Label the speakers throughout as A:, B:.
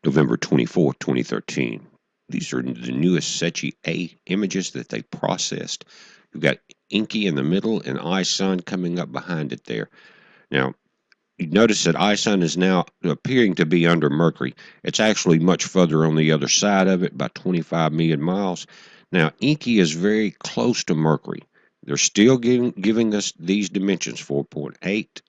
A: November 24th, 2013. These are the newest SETI A images that they processed. You've got Inky in the middle and iSun coming up behind it there. Now, you notice that iSun is now appearing to be under Mercury. It's actually much further on the other side of it, about 25 million miles. Now, Inky is very close to Mercury. They're still giving us these dimensions: 4.8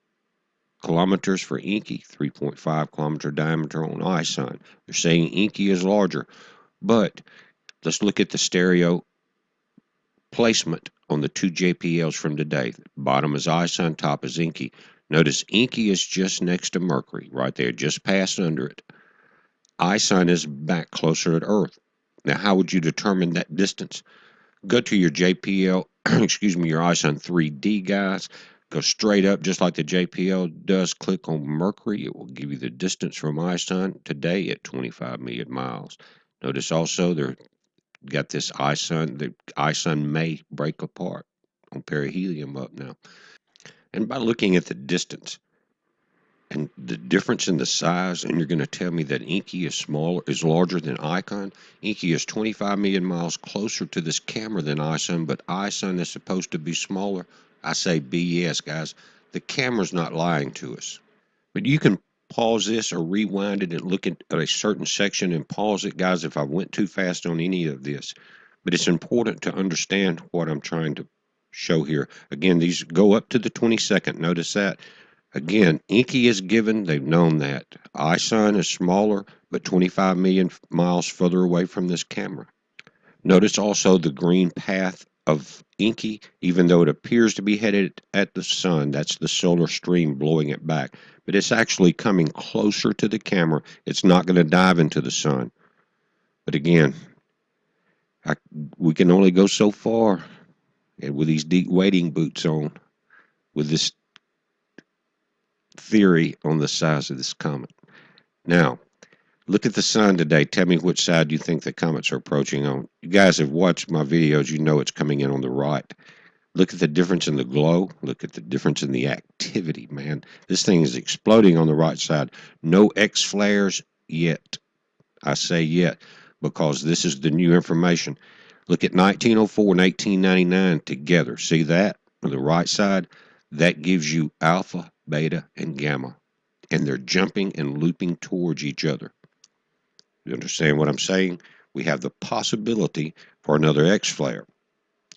A: kilometers for Inky, 3.5 kilometer diameter on iSun. They're saying Inky is larger, but let's look at the stereo placement on the two JPLs from today. Bottom is iSun, top is Inky. Notice Inky is just next to Mercury, right there, just past under it. iSun is back closer to Earth. Now, how would you determine that distance? Go to your JPL, excuse me, your iSun 3D, guys. Go straight up, just like the JPL does. Click on Mercury. It will give you the distance from iSun today at 25 million miles. Notice also they're got this iSun. The iSun may break apart on perihelion up now. And by looking at the distance and the difference in the size, and you're going to tell me that Inky is larger than Icon. Inky is 25 million miles closer to this camera than iSun, but iSun is supposed to be smaller. I say BS, guys. The camera's not lying to us. But you can pause this or rewind it and look at a certain section and pause it, guys, if I went too fast on any of this. But it's important to understand what I'm trying to show here. Again, these go up to the 22nd. Notice that. Again, Inky is given. They've known that. iSun is smaller, but 25 million miles further away from this camera. Notice also the green path of Inky, even though it appears to be headed at the sun. That's the solar stream blowing it back. But it's actually coming closer to the camera. It's not going to dive into the sun. But again, we can only go so far, and with these deep wading boots on, with this theory on the size of this comet. Now, look at the sun today. Tell me which side you think the comets are approaching on. You guys have watched my videos. You know it's coming in on the right. Look at the difference in the glow. Look at the difference in the activity, man. This thing is exploding on the right side. No X flares yet. I say yet because this is the new information. Look at 1904 and 1899 together. See that on the right side? That gives you alpha, beta, and gamma. And they're jumping and looping towards each other. You understand what I'm saying? We have the possibility for another X flare.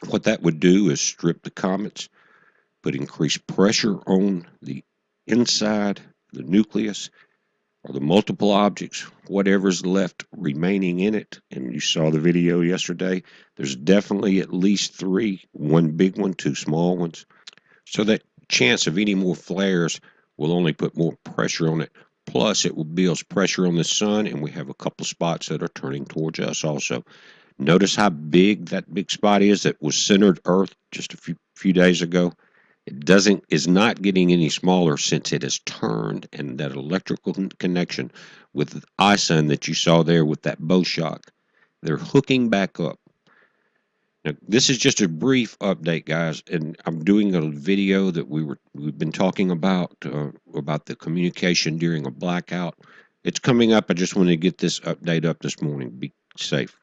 A: What that would do is strip the comets, put increased pressure on the inside, the nucleus, or the multiple objects, whatever's left remaining in it. And you saw the video yesterday. There's definitely at least three, one big one, two small ones. So that chance of any more flares will only put more pressure on it. Plus, it will build pressure on the sun, and we have a couple spots that are turning towards us also. Notice how big that big spot is that was centered Earth just a few days ago. It is not getting any smaller since it has turned, and that electrical connection with iSun that you saw there with that bow shock, they're hooking back up. Now, this is just a brief update, guys, and I'm doing a video that we've been talking about the communication during a blackout. It's coming up. I just wanted to get this update up this morning. Be safe.